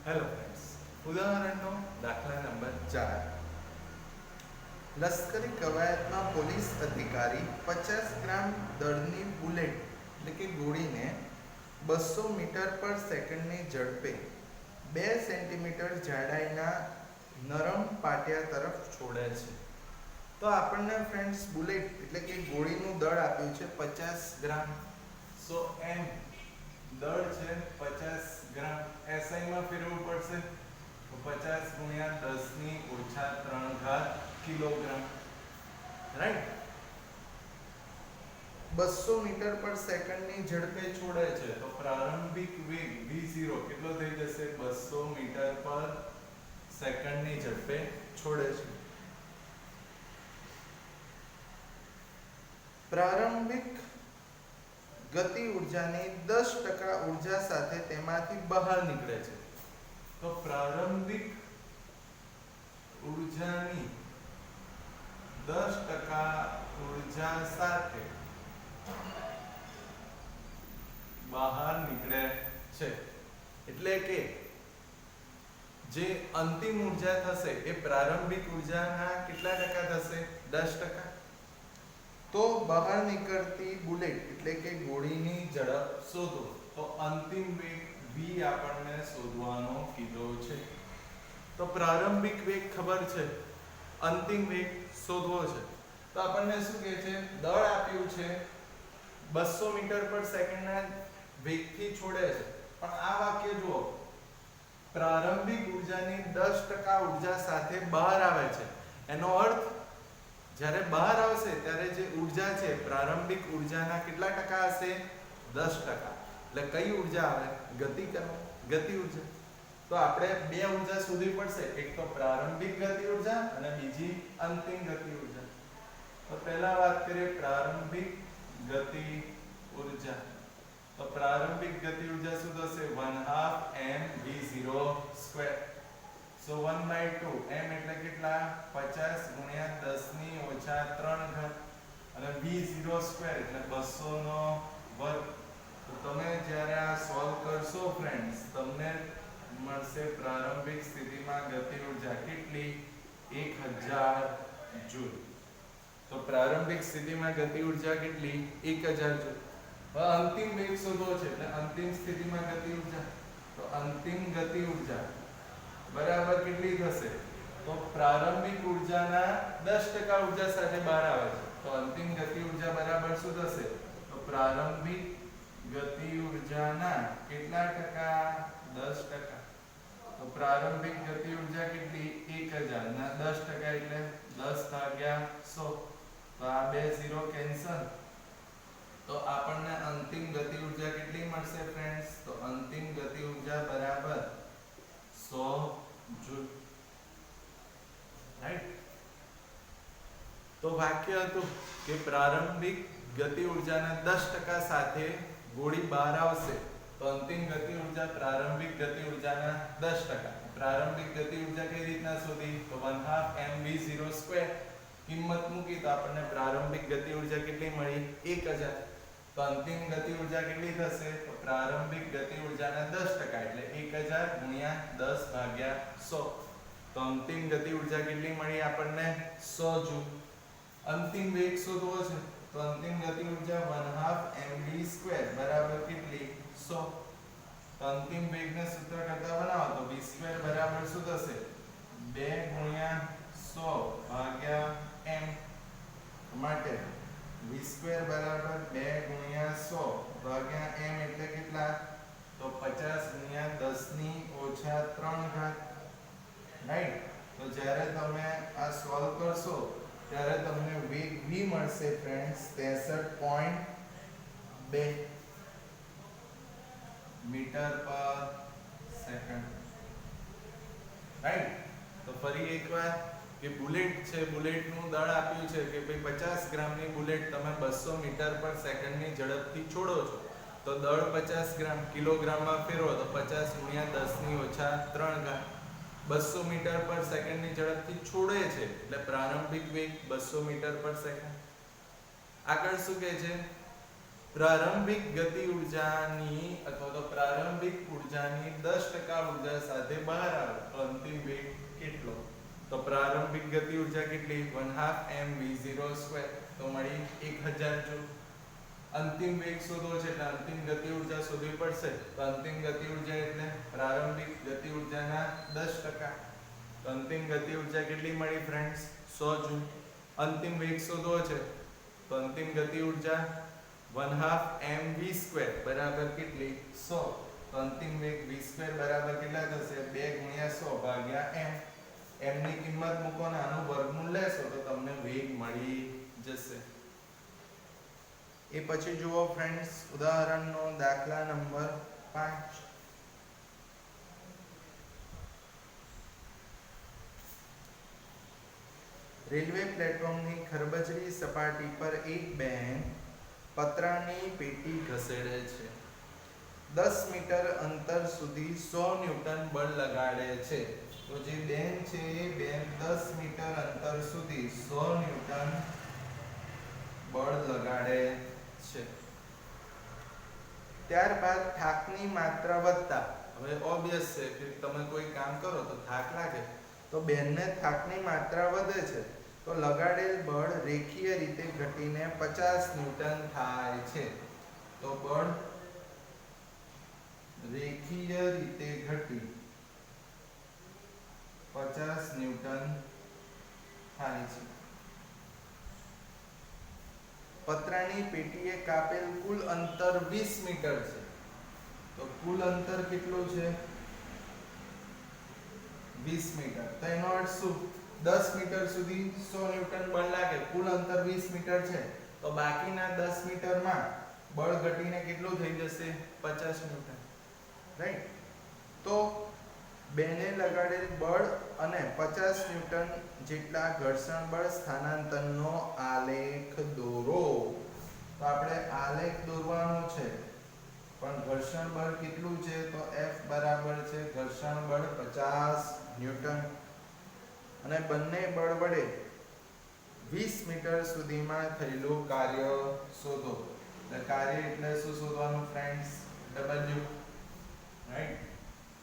Hello friends, ઉદાહરણનો દાખલા number 4. લશ્કરી કવાયતમાં પોલીસ અધિકારી 50 ગ્રામ દળની બુલેટ એટલે કે ગોળીને 200 મીટર પર સેકન્ડની ઝડપે 2 સેન્ટીમીટર જાડાઈના નરમ પાટિયા તરફ છોડે છે. તો આપણને ફ્રેન્ડ્સ બુલેટ એટલે કે ગોળીનું દળ આપ્યું છે 50 ગ્રામ. સો એમ દળ છે 50 ગ્રામ. એસઆઈમાં ફેરવવું પડશે તો 50 ગુણ્યા 10 ની ઓછા 3 ઘાત કિલોગ્રામ. રાઈટ. 200 મીટર પર સેકન્ડની ઝડપે છોડે છે તો પ્રારંભિક વેગ v0 કેટલો થઈ જશે? 200 મીટર પર સેકન્ડની ઝડપે છોડે છે. પ્રારંભિક ગતિ ઉર્જાની 10% ઉર્જા સાથે તેમાંથી બહાર નીકળે છે. તો પ્રારંભિક ઉર્જાની 10% ઉર્જા સાથે બહાર નીકળે છે. એટલે કે જે અંતિમ ઉર્જા થશે એ પ્રારંભિક ઉર્જાના કેટલા ટકા થશે? 10%. તો બહાર નીકળતી બુલેટ એટલે કે ગોળીની ઝડપ શોધો. તો અંતિમ વેગ v આપણને શોધવાનો કીધો છે. તો પ્રારંભિક વેગ ખબર છે, અંતિમ વેગ શોધવો છે. તો આપણને શું કહે છે? દળ આપ્યું છે 200 મીટર પર સેકન્ડના વેગથી છોડે છે. પણ આ વાક્ય જુઓ, પ્રારંભિક ઉર્જાની 10% ઉર્જા સાથે બહાર આવે છે. એનો અર્થ જ્યારે બહાર આવશે ત્યારે જે ઉર્જા છે પ્રારંભિક ઉર્જાના કેટલા ટકા હશે? 10%. એટલે કઈ ઉર્જા આવે? ગતિ ઉર્જા. તો આપણે બે ઉર્જા શોધવી પડશે, એક તો પ્રારંભિક ગતિ ઉર્જા અને બીજી અંતિમ ગતિ ઉર્જા. તો પહેલા વાત કરીએ પ્રારંભિક ગતિ ઉર્જા. તો પ્રારંભિક ગતિ ઉર્જા શું થશે? 1/2 mv0². સો 1/2 m એટલે કેટલા? 50 ગુણ્યા 10 ની ઓછા 3 ઘાત અને v0² એટલે 200 નો વર્ગ. તો તમે જ્યારે આ સોલ્વ કરશો ફ્રેન્ડ્સ, તમને મળશે પ્રારંભિક સ્થિતિમાં ગતિ ઉર્જા કેટલી? 1000 જૂલ. તો પ્રારંભિક સ્થિતિમાં ગતિ ઉર્જા કેટલી? 1000 જૂલ. હવે અંતિમ વેગ શોધવો છે એટલે અંતિમ સ્થિતિમાં ગતિ ઉર્જા. તો અંતિમ ગતિ ઉર્જા બરાબર કેટલી થશે? તો પ્રારંભિક ઉર્જાના 10% ઉર્જા સાથે બહાર આવે છે. તો અંતિમ ગતિ ઉર્જા બરાબર શું થશે? તો પ્રારંભિક ગતિ ઉર્જાના કેટલા ટકા? 10%. તો પ્રારંભિક ગતિ ઉર્જા કેટલી? 1000 ના 10% એટલે 10/100. તો આ બે 0 કેન્સલ. તો આપણને અંતિમ ગતિ ઉર્જા કેટલી મળશે ફ્રેન્ડ્સ? તો અંતિમ ગતિ ઉર્જા બરાબર 100 જૂલ. રાઈટ. તો વાક્ય હતું કે પ્રારંભિક ગતિ ઉર્જાના 10% સાથે ગોળી બહાર આવશે તો અંતિમ ગતિ ઉર્જા પ્રારંભિક ગતિ ઉર્જાના 10%. પ્રારંભિક ગતિ ઉર્જા કઈ રીતના શોધી? તો 1/2 mv0². કિંમત મૂકી તો આપણને પ્રારંભિક ગતિ ઉર્જા કેટલી મળી? 1000. તો અંતિમ ગતિ ઉર્જા કેટલી થશે? તો પ્રારંભિક ગતિ ઉર્જાના 10% એટલે 1000 ગુણ્યા 10/100. તો અંતિમ ગતિ ઉર્જા કેટલી મળી આપણને? 100 જૂલ. અંતિમ વેગ શોધવો છે તો અંતિમ ગતિ ઉર્જા 1/2 mv² બરાબર કેટલી? 100. તો અંતિમ વેગને સૂત્ર કરતા બનાવો તો v² બરાબર શું થશે? 2 ગુણ્યા 100 ભાગ્યા m. માટે v² બરાબર 2 ગુણ્યા 100 ભાગ્યા m એટલે કેટલા? તો 50 ગુણ્યા 10 ની ઓછા 3 ઘાત. રાઈટ. તો જ્યારે તમે આ સોલ્વ કરશો ત્યારે તમને વેગ v મળશે ફ્રેન્ડ્સ 63.2 મીટર પર સેકન્ડ. રાઈટ. તો ફરી એકવાર કે બુલેટ છે, બુલેટનું દળ આપ્યું છે કે ભાઈ 50 ગ્રામની બુલેટ તમે 200 મીટર પર સેકન્ડની ઝડપથી છોડો છો તો દળ 50 ગ્રામ કિલોગ્રામમાં ફેરવો તો 50 ગુણ્યા 10 ની ઓછા 3 ઘાત. 200 મીટર પર સેકન્ડની ઝડપથી છોડે છે એટલે પ્રારંભિક વેગ 200 મીટર પર સેકન્ડ. આગળ શું કહે છે? પ્રારંભિક ગતિ ઉર્જાની અથવા તો પ્રારંભિક ઉર્જાની 10% ઉર્જા સાથે બહાર આવે તો અંતિમ વેગ કેટલો? તો પ્રારંભિક ગતિ ઉર્જા કેટલી? 1/2 mv02 તો મળી 1000 જૂલ. અંતિમ વેગ શોધવો છે એટલે અંતિમ ગતિ ઉર્જા શોધવી પડશે. તો અંતિમ ગતિ ઉર્જા એટલે પ્રારંભિક ગતિ ઉર્જાના 10%. તો અંતિમ ગતિ ઉર્જા કેટલી મળી ફ્રેન્ડ્સ? 100 જૂલ. અંતિમ વેગ શોધવો છે તો અંતિમ ગતિ ઉર્જા 1/2 mv² બરાબર કેટલી? 100. તો અંતિમ વેગ v² બરાબર કેટલા થશે? 2 × 100 ભાગ્યા m. m ની કિંમત મૂકો ને આનું વર્ગમૂળ લેશો તો તમને વેગ મળી જશે. એ પછી જુઓ ફ્રેન્ડ્સ ઉદાહરણનો દાખલા નંબર 5. રેલવે પ્લેટફોર્મની ખરબચડી સપાટી પર એક બેન પતરાની પેટી ઘસેડે છે. 10 મીટર અંતર સુધી 100 ન્યૂટન બળ લગાડે છે. તો જે બેન છે એ બેન 10 મીટર અંતર સુધી 100 ન્યૂટન બળ લગાડે છે. ત્યારબાદ થાકની માત્રા વધતા, હવે ઓબ્વિયસ છે કે તમે કોઈ કામ કરો તો થાક લાગે, તો બેનને થાકની માત્રા વધે છે તો લગાડેલ બળ રેખીય રીતે ઘટીને 50 ન્યૂટન થાય છે. તો બળ રેખીય રીતે ઘટી 50 ન્યૂટન થાય છે. પતરાની પેટીએ કાપેલ કુલ અંતર 20 મીટર છે. તો કુલ અંતર કેટલું છે? 20 મીટર. તો એનો અર્થ શું? 10 મીટર સુધી 100 ન્યૂટન બળ લાગે, કુલ અંતર 20 મીટર છે તો બાકીના 10 મીટરમાં બળ ઘટીને કેટલું થઈ જશે? 50 ન્યૂટન. રાઈટ. તો બેને લગાડેલ બળ અને 50 ન્યૂટન જેટલા ઘર્ષણ બળ સ્થાનાંતરનો આલેખ દોરો. તો આપણે આલેખ દોરવાનો છે પણ ઘર્ષણ બળ કેટલું છે? તો F બરાબર છે ઘર્ષણ બળ 50 ન્યૂટન અને બંને બળ વડે 20 મીટર સુધીમાં થયેલું કાર્ય શોધો. એટલે કાર્ય એટલે શું શોધવાનું ફ્રેન્ડ્સ? W. રાઈટ.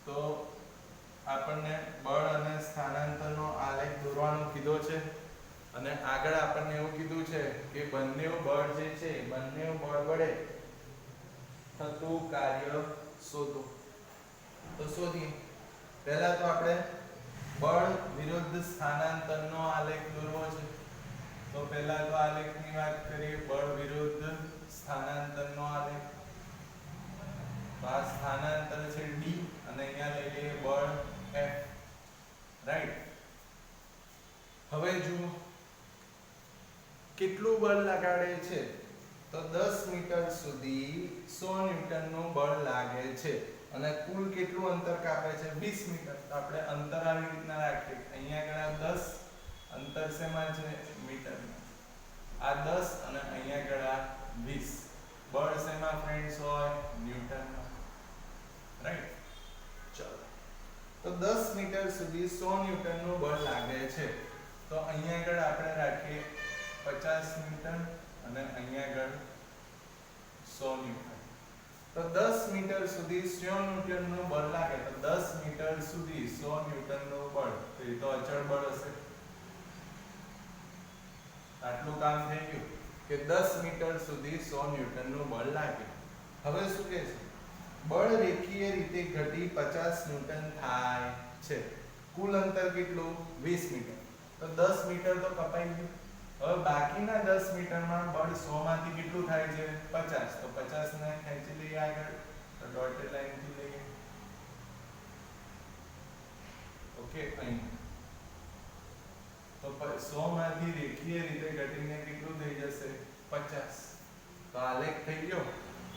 તો આપણને બળ અને સ્થાનાંતરનો આલેખ દોરવાનો કીધો છે અને આગળ આપણને એવું કીધું છે કે બંને બળ જે છે બંને બળ વડે થતું કાર્ય શોધો. તો શોધીએ. પહેલા તો આપણે બળ વિરુદ્ધ સ્થાનાંતરનો આલેખ દોરવો છે. તો પહેલા તો આલેખની વાત કરીએ. બળ વિરુદ્ધ સ્થાનાંતરનો આલેખ. તો આ સ્થાનાંતર છે d અને અહીંયા લઈ લઈએ બળ F. રાઈટ. હવે જુઓ કેટલું બળ લગાડે છે? તો 10 મીટર સુધી 100 ન્યૂટનનું બળ લાગે છે અને કુલ કેટલું અંતર કાપે છે? 20 મીટર. તો આપણે અંતર આવી રીતના રાખીએ. અહીંયા આગળ 10 અંતર શેમાં છે? મીટરમાં. આ 10 અને અહીંયા આગળ 20. બળ શેમાં ફ્રેન્ડ્સ હોય? ન્યૂટનમાં. રાઈટ. ચલો. તો 10 મીટર સુધી 100 ન્યૂટનનું બળ લાગે છે. તો અહીંયા આગળ આપણે રાખીએ 50 ન્યૂટન અને અહીંયા આગળ 100 ન્યૂટન. તો 10 મીટર સુધી 100 ન્યૂટનનું બળ લાગે તો 10 મીટર સુધી 100 ન્યૂટનનું બળ તો એ તો અચળ બળ હશે. આટલું કામ થઈ ગયું કે 10 મીટર સુધી 100 ન્યૂટનનું બળ લાગે. હવે શું કહે છે? બળ રેખીય રીતે ઘટી 50 ન્યૂટન થાય છે. કુલ અંતર કેટલું? 20 મીટર. તો 10 મીટર તો કપાઈ ગયું. હવે બાકીના 10 મીટરમાં બળ 100 માંથી કેટલું થાય છે? 50. તો 50 ને ખેંચી લઈએ આગળ. તો ડોટેડ લાઈન થી લઈએ. ઓકે. અહીં તો 100 માંથી રેખીય રીતે ઘટીને કેટલું થઈ જશે? 50. તો આલેખ થઈ ગયો.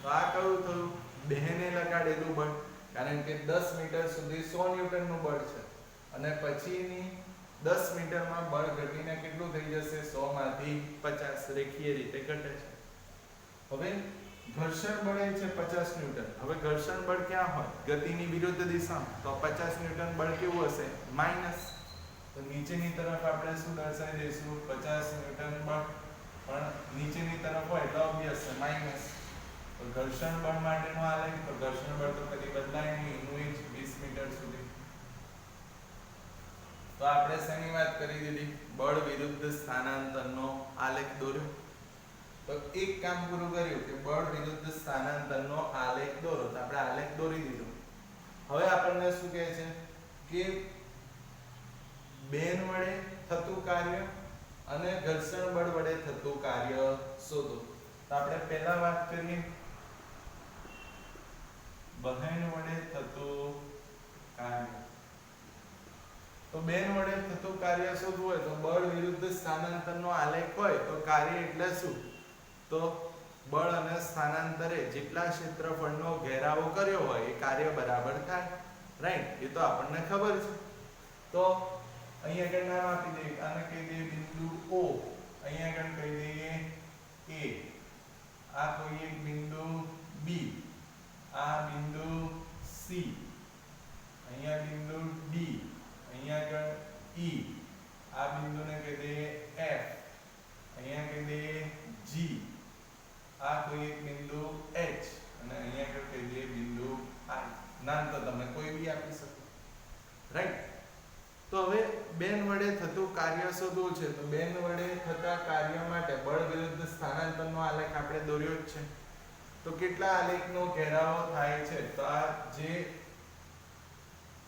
તો આ કયું થયું? બેને લગાડેલું બળ. કારણ કે 10 મીટર સુધી 100 ન્યૂટનનું બળ છે અને પછીની 10 મીટરમાં બળ ઘટીને કેટલું થઈ જશે? 100 માંથી 50 રેખીય રીતે ઘટે છે. હવે ઘર્ષણ બળ છે 50 ન્યૂટન. હવે ઘર્ષણ બળ ક્યાં હોય? ગતિની વિરુદ્ધ દિશામાં. તો 50 ન્યૂટન બળ કેવું હશે? માઈનસ. તો નીચેની તરફ આપણે શું દર્શાવી દઈશું? 50 ન્યૂટન બળ. પણ નીચેની તરફ હોય એટલે ઓબ્વિયસ છે માઈનસ. તો ઘર્ષણ બળ માટેનો આલેખ, તો ઘર્ષણ બળ તો કદી બદલાય નહીં, એનું એ જ 20 મીટર સુધી. તો આપણે શેની વાત કરી દીધી? બળ વિરુદ્ધ સ્થાનાંતરનો આલેખ દોર્યો. તો એક કામ પૂરું કર્યું કે બળ વિરુદ્ધ સ્થાનાંતરનો આલેખ દોરો. તો આપણે આલેખ દોરી દીધો. હવે આપણને શું કહે છે કે બેન વડે થતું કાર્ય અને ઘર્ષણ બળ વડે થતું કાર્ય શોધો. તો આપણે પહેલા વાત કરીએ બહેન વડે થતું કાર્ય. તો બેન વડે થતું કાર્ય શોધવું હોય તો બળ વિરુદ્ધ સ્થાનાંતરનો આલેખ હોય તો કાર્ય એટલે શું? તો બળ અને સ્થાનાંતરે જેટલા ક્ષેત્રફળનો ઘેરાવો કર્યો હોય એ કાર્ય બરાબર થાય. રાઈટ? એ તો આપણને ખબર છે. તો અહીંયા આગળ નામ આપી દઈએ. આને કહી દઈએ બિંદુ O. અહીંયા આગળ કહી દઈએ A. આ કોઈ એક બિંદુ B. આ બિંદુ C. અહીંયા બિંદુ D. અહીંયા આગળ E. આ બિંદુને કહી દઈએ F. અહીંયા કહી દઈએ G. આ કોઈ એક બિંદુ H અને અહીંયા આગળ કહી દઈએ બિંદુ I. નામ તો તમે કોઈ બી આપી શકો. રાઈટ? તો હવે બેન વડે થતું કાર્ય શોધવું છે. તો બેન વડે થતા કાર્ય માટે બળ વિરુદ્ધ સ્થાનાંતરનો આલેખ આપણે દોર્યો જ છે. તો કેટલા આલેખનો ઘેરાવો થાય છે? તો આ જે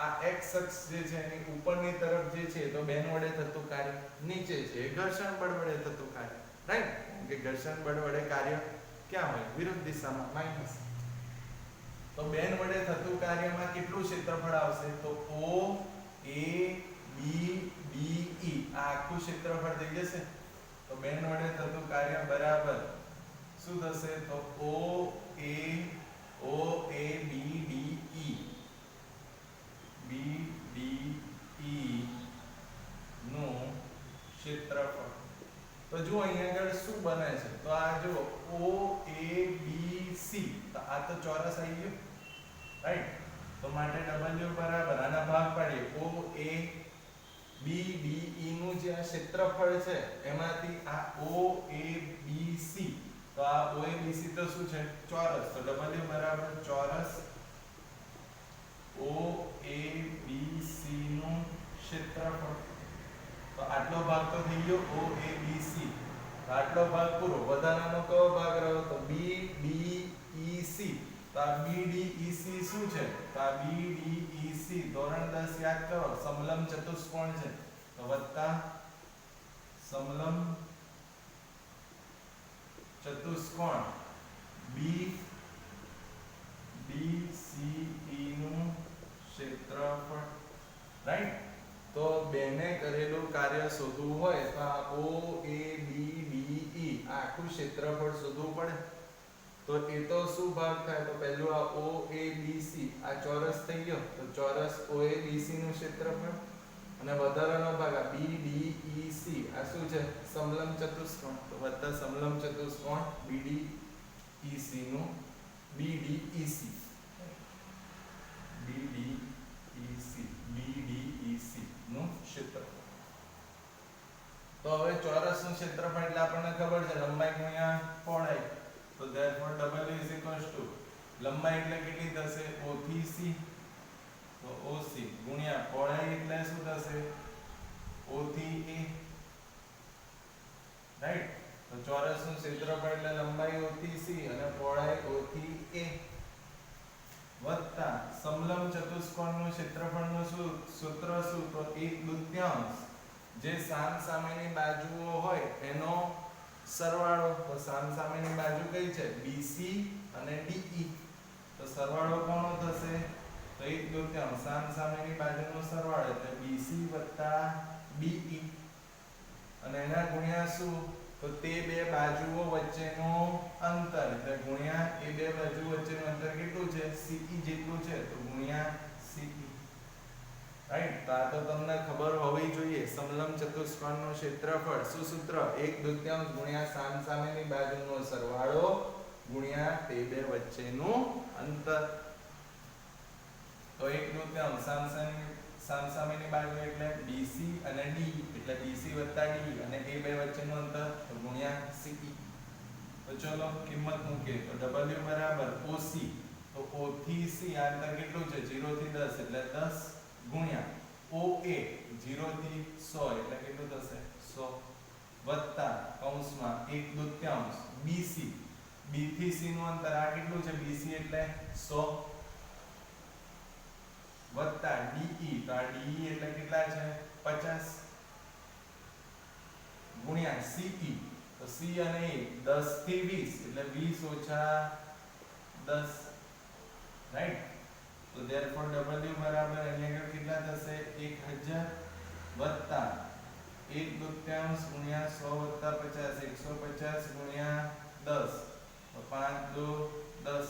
આ x અક્ષ જે છે એની ઉપરની તરફ જે છે તો બેન વડે થતું કાર્ય, નીચે છે એ ઘર્ષણ બળ વડે થતું કાર્ય. રાઈટ? કે ઘર્ષણ બળ વડે કાર્ય ક્યાં હોય? વિરુદ્ધ દિશામાં, માઈનસ. તો બેન વડે થતું કાર્યમાં કેટલું ક્ષેત્રફળ આવશે? તો O A B D E આ આખું ક્ષેત્રફળ થઈ જશે. તો બેન વડે થતું કાર્ય બરાબર શું થશે? તો O A B D E B D E નું ક્ષેત્રફળ. તો જો અહીંયા આગળ શું બને છે? તો આ જો O A B C, તો આ તો ચોરસ આવી ગયું. રાઈટ? તો માટે W બરાબર આના ભાગ પાડીએ. O A B D E નું જે આ ક્ષેત્રફળ છે એમાંથી આ O A B C, તો આ O A B C તો શું છે? ચોરસ. તો W બરાબર ચોરસ O A B C નું ક્ષેત્રફળ. તો આટલો ભાગ તો થઈ ગયો O A B C. આટલો ભાગ પૂરો. વધારાનો કયો ભાગ રહ્યો? તો B D E C. તો આ B D E C શું છે? તો આ B D E C ધોરણ 10 યાદ કરો, સમલંબ ચતુષ્કોણ છે. તો વત્તા સમલંબ ચતુષ્કોણ B D C E નું ક્ષેત્રફળ. રાઈટ? તો બેને કરેલું કાર્ય શોધવું હોય તો આ O A B D E આ આખું ક્ષેત્રફળ શોધવું પડે. તો એ તો શું ભાગ થાય? તો પહેલું આ O A B C આ ચોરસ થઈ ગયો. તો ચોરસ O A B C નું ક્ષેત્રફળ અને વધારાનો ભાગ આ B D E C આ શું છે? સમલંબ ચતુષ્કોણ. તો વત્તા સમલંબ ચતુષ્કોણ B D E C નું B D E C B D E C B D E C નું ક્ષેત્રફળ. તો હવે ચોરસનું ક્ષેત્રફળ એટલે આપણને ખબર છે લંબાઈ ગુણ્યા પહોળાઈ. તો therefore W is equals to લંબાઈ એટલે કેટલી થશે? O થી C. તો OC ગુણ્યા પહોળાઈ એટલે શું થશે? O થી A. રાઈટ? તો ચોરસનું ક્ષેત્રફળ એટલે લંબાઈ O થી C અને પહોળાઈ O થી A વત્તા સમલંબ ચતુષ્કોણનું ક્ષેત્રફળનું સૂત્ર શું? તો 1/2 જે સામસામેની બાજુઓ હોય એનો સરવાળો. તો સામસામેની બાજુ કઈ છે? BC અને DE. તો સરવાળો કોનો થશે? તો 1/2 સામસામેની બાજુનો સરવાળો એટલે BC વત્તા DE અને એના ગુણ્યા શું? તો તે બે બાજુઓ વચ્ચેનું અંતર એટલે ગુણ્યા એ બે બાજુ વચ્ચેનું અંતર કેટલું છે? CE જેટલું છે. તો ગુણ્યા CE. રાઈટ? તો આ તો તમને ખબર હોવી જોઈએ. સમલંબ ચતુષ્કોણનું ક્ષેત્રફળ શું સૂત્ર? 1/2 ગુણ્યા સામસામેની બાજુનો સરવાળો ગુણ્યા તે બે વચ્ચેનું અંતર. તો 1/2 સામસામેની બાજુ એટલે BC અને D એટલે BC વત્તા D અને એ બે વચ્ચેનું અંતર તો ગુણ્યા CE. તો ચલો કિંમત મૂકીએ તો W બરાબર OC તો O થી C આ અંતર કેટલું છે 0 થી 10 એટલે 10 ગુણ્યા OA 0 થી 100 એટલે કેટલું થશે 100 વત્તા કૌંસમાં 1/2 BC B થી C નું અંતર આ કેટલું છે BC એટલે 100 વત્તા DE તો આ DE એટલે કેટલા છે 50 ગુણ્યા CE તો C અને E 10 થી 20 એટલે 20 ઓછા 10 રાઈટ તો therefore W બરાબર અહીંયા આગળ કેટલા થશે 1000 વત્તા 1/2 ગુણ્યા 100 વત્તા 50 150 ગુણ્યા 10 તો 5 2 10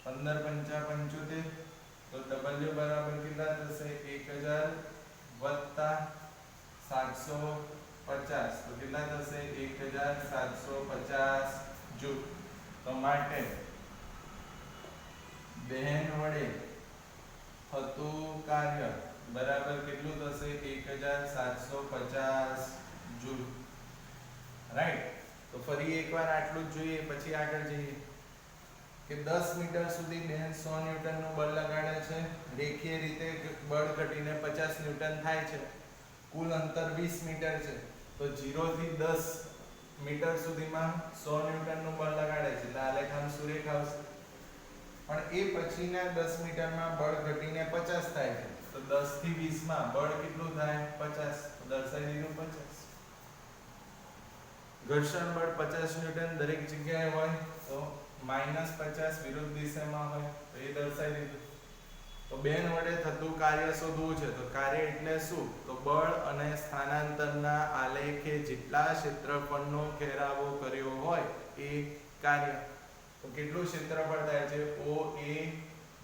15 5 75 તો W બરાબર કેટલા થશે 1000 વત્તા 750 તો કેટલા થશે 1750 જૂલ તો માટે બહેન વડે થતું કાર્ય બરાબર કેટલું થશે 1750 જૂલ રાઈટ તો ફરી એકવાર આટલું જ જોઈએ પછી આગળ જઈએ કે 10 મીટર સુધી બહેન 100 ન્યૂટનનું બળ લગાડે છે રેખીય રીતે બળ ઘટીને 50 ન્યૂટન થાય છે કુલ અંતર 20 મીટર છે તો 0 થી 10 મીટર સુધીમાં 100 ન્યૂટનનું બળ લગાડે છે એટલે આલેખ આમ સુરેખ આવશે પણ એ પછીના 10 મીટરમાં બળ ઘટીને 50 થાય છે તો 10 થી 20 માં બળ કેટલું થાય 50 તો દર્શાવી દીધું 50 ઘર્ષણ બળ 50 ન્યૂટન દરેક જગ્યાએ હોય તો -50 વિરુદ્ધ દિશામાં હોય તો એ દર્શાવી દીધું તો બેન વડે થતું કાર્ય શોધવું છે તો કાર્ય એટલે શું તો બળ અને સ્થાનાંતરના આલેખે જેટલા ક્ષેત્રફળનો ઘેરાવો કર્યો હોય એ કાર્ય તો કેટલું ક્ષેત્રફળ થાય છે OA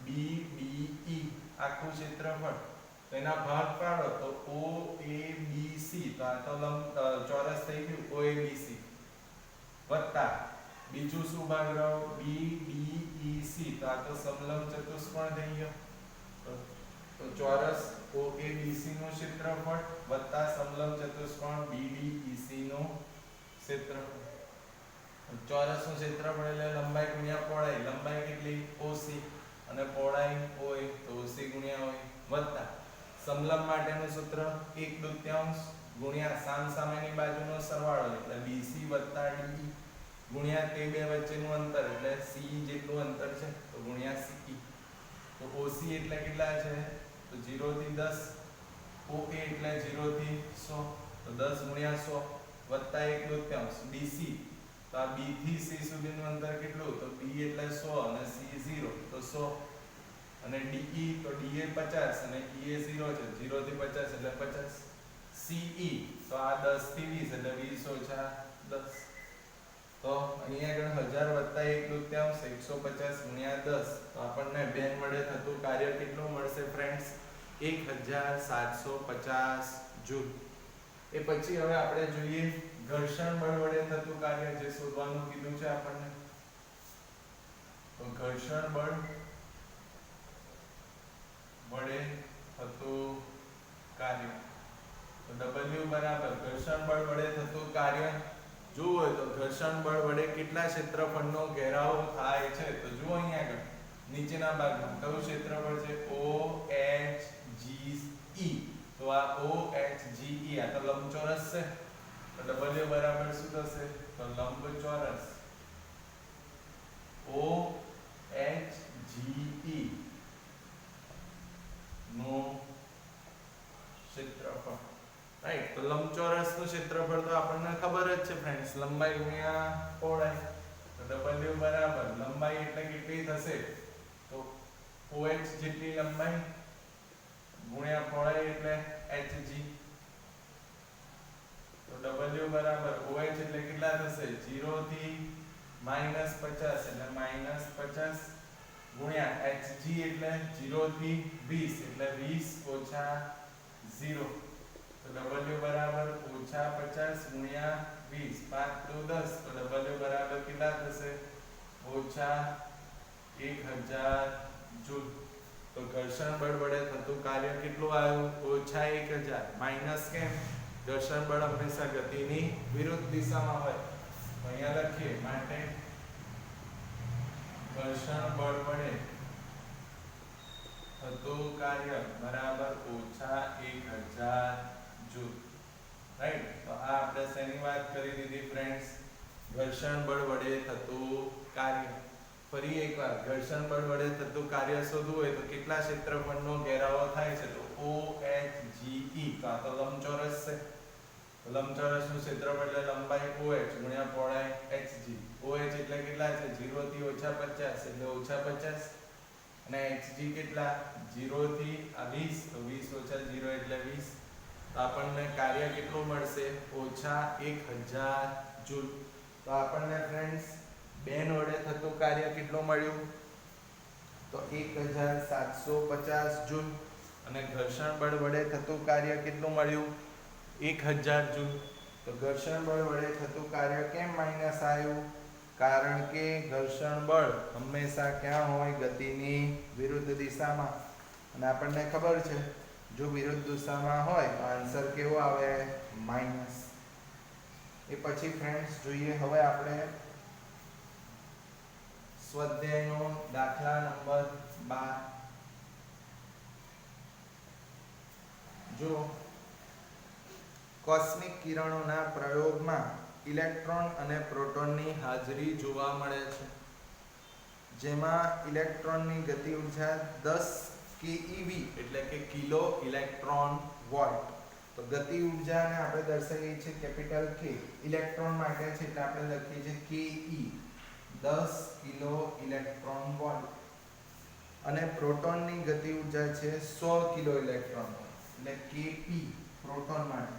BDE આખું ક્ષેત્રફળ તો એના ભાગ પાડો તો OABC તો આ તો ચોરસ થઈ ગયું OABC વત્તા બીજું શું ભાગ રહ્યો BDEC તો આ તો સમલંબ ચતુષ્કોણ થઈ ગયો તો ચોરસ OABC નું ક્ષેત્રફળ વત્તા સમલંબ ચતુષ્કોણ BDEC નું ક્ષેત્રફળ ચોરસ નું ક્ષેત્રફળ એટલે લંબાઈ ગુણ્યા પહોળાઈ લંબાઈ કેટલી OC અને પહોળાઈ OA તો OC ગુણ્યા OA વત્તા સમલંબ માટેનું સૂત્ર 1/2 ગુણ્યા સામસામેની બાજુનો સરવાળો એટલે BC વત્તા DE ગુણ્યા તે બે વચ્ચેનું અંતર એટલે C જેટલું અંતર છે તો ગુણ્યા CE તો OC એટલે કેટલા છે તો 0 થી 10 OA એટલે 0 થી 100 તો 10 ગુણ્યા 100 વત્તા 1/2 BC તો આ B થી C સુધીનું અંતર કેટલું તો B એટલે 100 અને C 0 તો 100 અને DE તો DE 50 અને EA 0 છે 0 થી 50 એટલે 50 CE તો આ 10 થી 20 એટલે 20 ઓછા 10 તો અહીંયા આગળ 1000 વત્તા 1/2 150 ગુણ્યા 10 તો આપણને બેન વડે થતું કાર્ય કેટલું મળશે ફ્રેન્ડ્સ 1750 જૂલ એ પછી હવે આપણે જોઈએ ઘર્ષણ બળ વડે થતું કાર્ય જે શોધવાનું કીધું છે આપણને તો ઘર્ષણ બળ વડે થતું કાર્ય તો W બરાબર ઘર્ષણ બળ વડે થતું કાર્ય જોવું હોય તો ઘર્ષણ બળ વડે કેટલા ક્ષેત્રફળનો ઘેરાવો થાય છે તો જુઓ અહીંયા આગળ નીચેના ભાગમાં કયું ક્ષેત્રફળ છે OHGE તો આ OHGE આ તો લંબચોરસ છે તો W બરાબર શું થશે તો લંબચોરસ OHGE નું ક્ષેત્રફળ રાઈટ તો લંબચોરસ નું ક્ષેત્રફળ તો આપણને ખબર જ છે ફ્રેન્ડ્સ લંબાઈ ગુણ્યા પહોળાઈ તો W બરાબર લંબાઈ એટલે કેટલી થશે તો OH જેટલી લંબાઈ ગુણ્યા પહોળાઈ એટલે HG તો W બરાબર OH એટલે કેટલા થશે 0 થી -50 એટલે -50 ગુણ્યા HG એટલે 0 થી 20 એટલે 20 ઓછા 0 તો W બરાબર -50 ગુણ્યા 20 5 2 10 તો W બરાબર કેટલા થશે -1000 જૂલ તો ઘર્ષણ બળ વડે થતું કાર્ય કેટલું આવ્યું -1000 માઈનસ કેમ ઘર્ષણ બળ હંમેશા ગતિની વિરુદ્ધ દિશામાં હોય અહીંયા લખીએ માટે ઘર્ષણ બળ વડે થતું કાર્ય બરાબર -1000 જૂલ. રાઈટ, તો આ આપણે શેની વાત કરી દીધી ફ્રેન્ડ્સ? ઘર્ષણ બળ વડે થતું કાર્ય. ફરી એકવાર ઘર્ષણ બળ વડે થતું કાર્ય શોધવું હોય તો કેટલા ક્ષેત્રફળનો ઘેરાવો થાય છે? તો OHGE. તો આ તો લંબચોરસ છે. લંબચોરસનું ક્ષેત્રફળ એટલે લંબાઈ OH ગુણ્યા પહોળાઈ HG. OH એટલે કેટલા છે? 0 થી -50 એટલે -50. અને HG કેટલા? 0 થી 20, તો 20 - 0 એટલે 20. તો આપણને કાર્ય કેટલું મળશે? -1000 જૂલ. તો આપણને ફ્રેન્ડ્સ બેન વડે થતું કાર્ય કેટલું મળ્યું? તો 1750 જૂલ. અને ઘર્ષણ બળ વડે થતું કાર્ય કેટલું મળ્યું? 1000 જૂલ. તો ઘર્ષણ બળ વડે થતું કાર્ય કેમ માઈનસ આવ્યું? કારણ કે ઘર્ષણ બળ હંમેશા ક્યાં હોય? ગતિની વિરુદ્ધ દિશામાં. અને આપણને ખબર છે જો વિરુદ્ધ દિશામાં હોય તો આન્સર કેવો આવે? માઈનસ. એ પછી ફ્રેન્ડ્સ જોઈએ હવે આપણે સ્વાધ્યાયનો દાખલા નંબર 12. જો કોસ્મિક કિરણોના પ્રયોગમાં ઇલેક્ટ્રોન અને પ્રોટોનની હાજરી જોવા મળે છે, જેમાં ઇલેક્ટ્રોનની ગતિ ઉર્જા 10 keV એટલે કે કિલો ઇલેક્ટ્રોન વોલ્ટ. તો ગતિ ઉર્જાને આપણે દર્શાવીએ છીએ કેપિટલ K. ઇલેક્ટ્રોન માટે છે એટલે આપણે લખીએ છીએ KE, 10 કિલો ઇલેક્ટ્રોન વોલ્ટ. અને પ્રોટોનની ગતિ ઉર્જા છે 100 કિલો ઇલેક્ટ્રોન વોલ્ટ એટલે KP પ્રોટોન માટે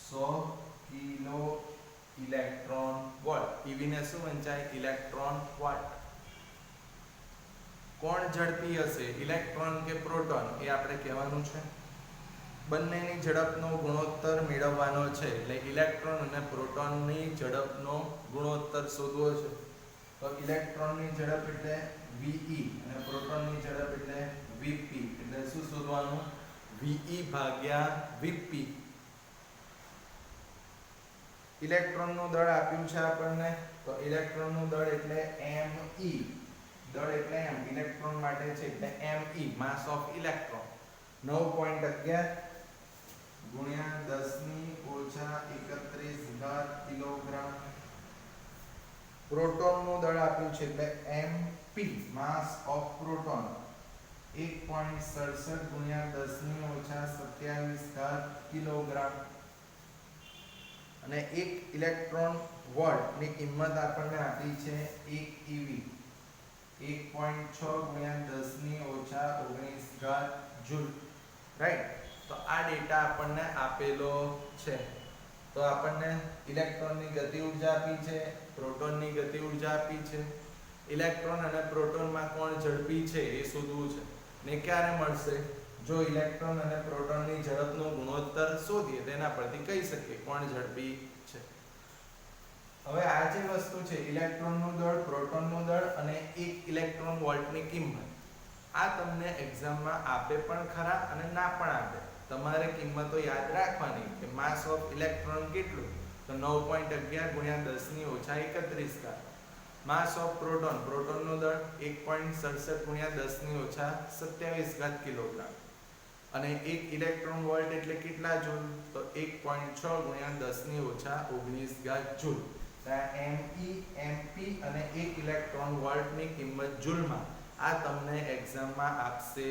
100 કિલો ઇલેક્ટ્રોન વોલ્ટ. EV ને શું વંચાય? Electron volt. કોણ ઝડપી હશે, ઇલેક્ટ્રોન કે પ્રોટોન? એ આપણે કહેવાનું છે. બંનેની ઝડપનો ગુણોત્તર મેળવવાનો છે. એટલે ઇલેક્ટ્રોન અને પ્રોટોનની ઝડપનો ગુણોત્તર શોધવો છે. તો ઇલેક્ટ્રોનની ઝડપ એટલે VE અને પ્રોટોનની ઝડપ એટલે VP. એટલે શું શોધવાનું? VE ભાગ્યા VP. ઇલેક્ટ્રોનનું દળ આપ્યું છે આપણને, તો ઇલેક્ટ્રોનનું દળ એટલે ME. દળ એટલે m, ઇલેક્ટ્રોન માટે છે એટલે ME, માસ ઓફ ઇલેક્ટ્રોન. 9.11 ગુણ્યા 10⁻31 કિલોગ્રામ. પ્રોટોનનું દળ આપ્યું છે એટલે MP, માસ ઓફ પ્રોટોન 1.67 ગુણ્યા 10⁻27 કિલોગ્રામ. અને 1 ઇલેક્ટ્રોન વોલ્ટની કિંમત આપણને આપી છે 1 eV, 1.6 ગુણ્યા 10⁻19 જૂલ. રાઈટ, તો આ ડેટા આપણને આપેલો છે. તો આપણને ઇલેક્ટ્રોનની ગતિ ઉર્જા આપી છે, પ્રોટોનની ગતિ ઉર્જા આપી છે. ઇલેક્ટ્રોન અને પ્રોટોનમાં કોણ ઝડપી છે એ શોધવું છે. ને ક્યારે મળશે? જો ઇલેક્ટ્રોન અને પ્રોટોનની ઝડપનો ગુણોત્તર શોધીએ તેના પરથી કહી શકીએ કોણ ઝડપી છે. હવે આ જે વસ્તુ છે ઇલેક્ટ્રોનનું દળ, પ્રોટોનનું દળ અને 1 ઇલેક્ટ્રોન વોલ્ટની કિંમત, આ તમને એક્ઝામમાં આપે પણ ખરા અને ના પણ આપે. તમારે કિંમતો યાદ રાખવાની કે માસ ઓફ ઇલેક્ટ્રોન કેટલું? તો 9.11 ગુણ્યા 10⁻31. માસ ઓફ પ્રોટોન, પ્રોટોનનું દળ 1.67 ગુણ્યા 10⁻27 કિલોગ્રામ. અને 1 ઇલેક્ટ્રોન વોલ્ટ એટલે કેટલા જૂલ? તો 1.6 ગુણ્યા 10⁻19 જૂલ. ME, MP અને 1 ઇલેક્ટ્રોન વોલ્ટની કિંમત જૂલમાં આ તમને એક્ઝામમાં આપશે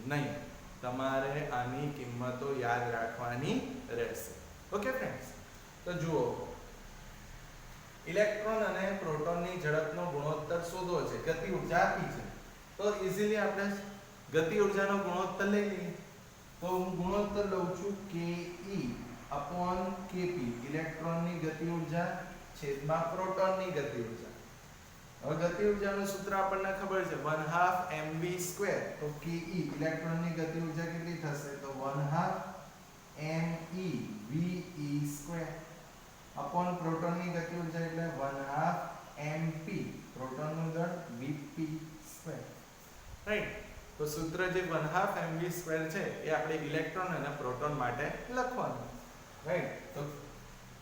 નહીં. તમારે આની કિંમતો યાદ રાખવાની રહેશે. ઓકે ફ્રેન્ડ્સ, તો જુઓ ઇલેક્ટ્રોન અને પ્રોટોનની ઝડપનો ગુણોત્તર શોધવો છે, ગતિ ઉર્જા આપી છે. તો ઇઝીલી આપણે ગતિ ઉર્જાનો ગુણોત્તર લઈ લઈએ. તો હું ગુણોત્તર લઉં છું KE/KP, ઇલેક્ટ્રોનની ગતિ ઉર્જા છેદમાં પ્રોટોનની ગતિ ઉર્જા. હવે ગતિ ઉર્જાનું સૂત્ર આપણને ખબર છે 1/2 mv². તો KE ઇલેક્ટ્રોનની ગતિ ઉર્જા કેટલી થશે? તો 1/2 meV². અપોન પ્રોટોનની ગતિ ઉર્જા એટલે 1/2 mp, પ્રોટોનનું દળ Vp². રાઈટ, તો સૂત્ર જે 1/2 mv² છે એ આપણે ઇલેક્ટ્રોન અને પ્રોટોન માટે લખવાનું. રાઈટ, તો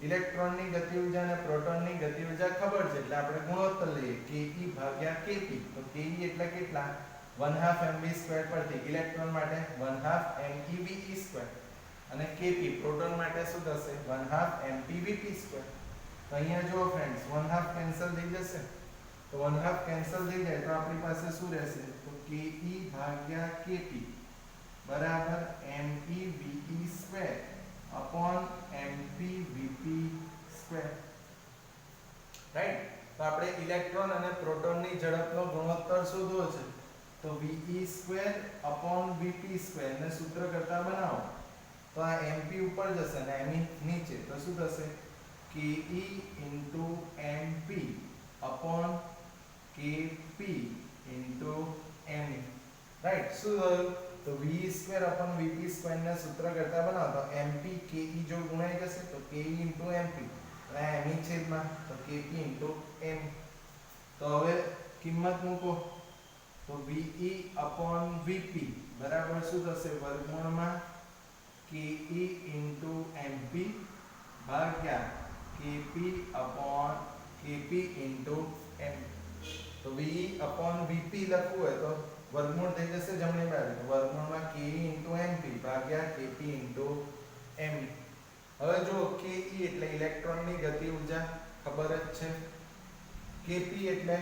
ઇલેક્ટ્રોનની ગતિ ઉર્જા અને પ્રોટોનની ગતિ ઉર્જા ખબર છે એટલે આપણે ગુણોત્તર લઈએ ke ભાગ્યા kp. તો ke એટલે કેટલા 1/2 mv² પરથી ઇલેક્ટ્રોન માટે 1/2 mev² અને kp પ્રોટોન માટે શું થશે 1/2 mpvp². તો અહીંયા જુઓ ફ્રેન્ડ્સ 1/2 કેન્સલ થઈ જશે. તો 1/2 કેન્સલ થઈ જાય તો આપણી પાસે શું રહેશે તો ke ભાગ્યા kp બરાબર mevE² upon mpvp². રાઈટ. તો આપણે ઇલેક્ટ્રોન અને પ્રોટોનની ઝડપનો ગુણોત્તર શોધવો છે. તો ve² upon vp² ને સૂત્ર કરતા બનાવો તો આ mp ઉપર જશે અને me નીચે. તો શું થશે ke into mp upon kp into me. Right. શું થયું તો v² upon vp² ને સૂત્ર કરતા બનાવો તો mp ke જો ગુણાઈ જશે તો ke into mp અને me છેદમાં તો kp into m. તો હવે કિંમત મૂકો તો ve upon vp બરાબર શું થશે વર્ગમૂળમાં ke into mp ભાગ્યા kp upon kp into m. તો ve upon vp લખવું હોય તો વર્ગમૂળ થઈ જશે જમણી બાજુ તો વર્ગમૂળમાં ke into mp ભાગ્યા kp into m. હવે જો ke એટલે ઇલેક્ટ્રોનની ગતિ ઉર્જા ખબર જ છે, kp એટલે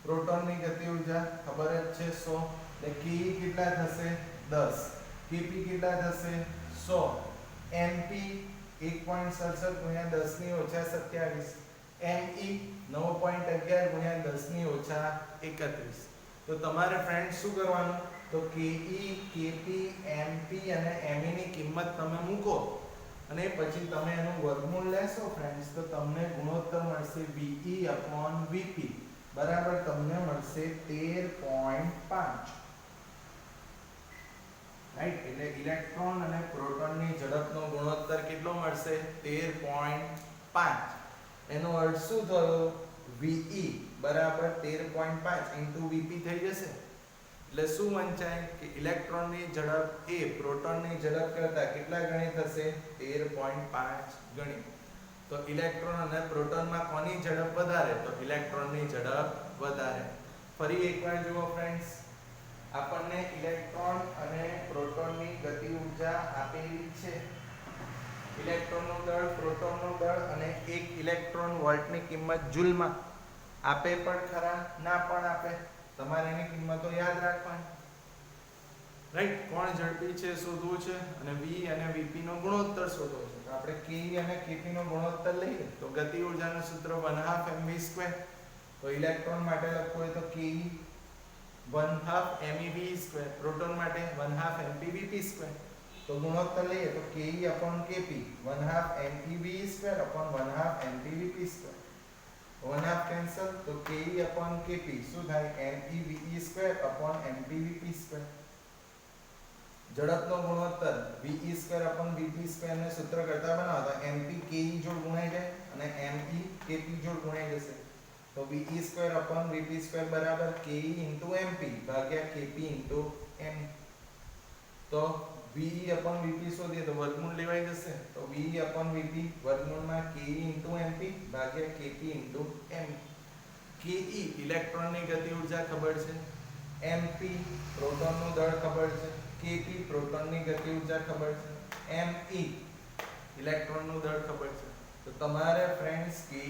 પ્રોટોનની ગતિ ઉર્જા ખબર જ છે 100. એટલે ke કેટલા થશે 10, kp કેટલા થશે 100, mp 1.67 ગુણ્યા 10 ની ઓછા 27, me 9.11 ગુણ્યા 10 ની ઓછા 31. તો તમારે ફ્રેન્ડ શું કરવાનું તો ke kp mp અને me ની કિંમત તમે મૂકો અને પછી તમે એનું વર્ગમૂળ લેશો ફ્રેન્ડ્સ તો તમને ગુણોત્તર મળશે ve upon vp બરાબર તમને મળશે 13.5. રાઈટ. એટલે ઇલેક્ટ્રોન અને પ્રોટોનની ઝડપનો ગુણોત્તર કેટલો મળશે 13.5. એનો અર્થ શું થયો ve બરાબર 13.5 into vp થઈ જશે. એટલે શું વંચાય કે ઇલેક્ટ્રોનની ઝડપ એ પ્રોટોનની ઝડપ કરતા કેટલા ગણી થશે 13.5 ગણી. તો ઇલેક્ટ્રોન અને પ્રોટોનમાં કોની ઝડપ વધારે તો ઇલેક્ટ્રોનની ઝડપ વધારે. ફરી એકવાર જુઓ ફ્રેન્ડ્સ, આપણને ઇલેક્ટ્રોન અને પ્રોટોનની ગતિ ઉર્જા આપેલી છે. ઇલેક્ટ્રોનનું દળ, પ્રોટોનનું દળ અને 1 ઇલેક્ટ્રોન વોલ્ટની કિંમત જૂલમાં આપે પણ ખરા ના પણ આપે. તમારે એની કિંમતો યાદ રાખવાની. રાઈટ. કોણ ઝડપી છે શોધવું છે અને v અને vp નો ગુણોત્તર શોધવો છે. તો આપણે ke અને kp નો ગુણોત્તર લઈએ તો ગતિ ઊર્જાનું સૂત્ર 1/2 mv². તો ઇલેક્ટ્રોન માટે લખવું હોય તો ke 1/2 mev², પ્રોટોન માટે 1/2 mpvp². તો ગુણોત્તર લઈએ તો ke upon kp 1/2 mev² upon 1/2 mpvp². 1/2 cancel તો ke upon kp શું થાય meve² upon mpvp². ઝડપનો ગુણોત્તર ve² upon vp² ને સૂત્ર કરતા બનાવો તો mp ke જોડ ગુણાઈ જાય અને me kp જોડ ગુણાઈ જશે. તો ve² upon vp² બરાબર ke into mp ભાગ્યા kp into m. તો ve upon vp શોધીએ તો વર્ગમૂળ લેવાઈ જશે. તો ve upon vp વર્ગમૂળમાં ke into mp ભાગ્યા kp into m. ke ઇલેક્ટ્રોનની ગતિ ઉર્જા ખબર છે, mp પ્રોટોનનું દળ ખબર છે, kp પ્રોટોનની ગતિ ઉર્જા ખબર છે, me ઇલેક્ટ્રોનનું દળ ખબર છે. તો તમારે ફ્રેન્ડ્સ ke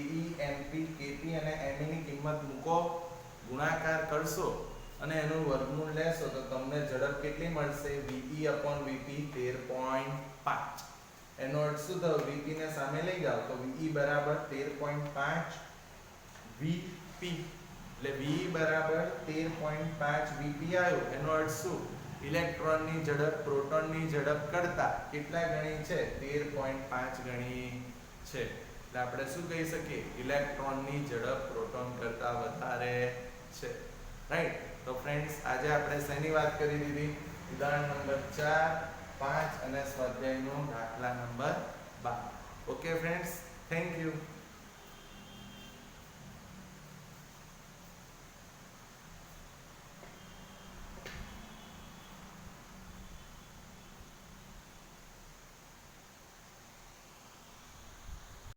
mp kp અને me ની કિંમત મૂકો, ગુણાકાર કરશો અને એનું વર્ગમૂળ લેશો તો તમને ઝડપ કેટલી મળશે ve upon vp 13.5. એનો અર્થ શું થયો vp ને સામે લઈ જાઓ તો ve બરાબર 13.5 vp. એટલે v બરાબર 13.5 vp આવ્યો. એનો અર્થ શું ઇલેક્ટ્રોનની ઝડપ પ્રોટોનની ઝડપ કરતા કેટલા ગણી છે 13.5 ગણી છે. એટલે આપણે શું કહી શકીએ ઇલેક્ટ્રોનની ઝડપ પ્રોટોન કરતા વધારે છે. રાઈટ. તો ફ્રેન્ડ્સ આજે આપણે શેની વાત કરી દીધી ઉદાહરણ નંબર 4, 5 અને સ્વાધ્યાયનો દાખલા number 12. Okay friends, thank you.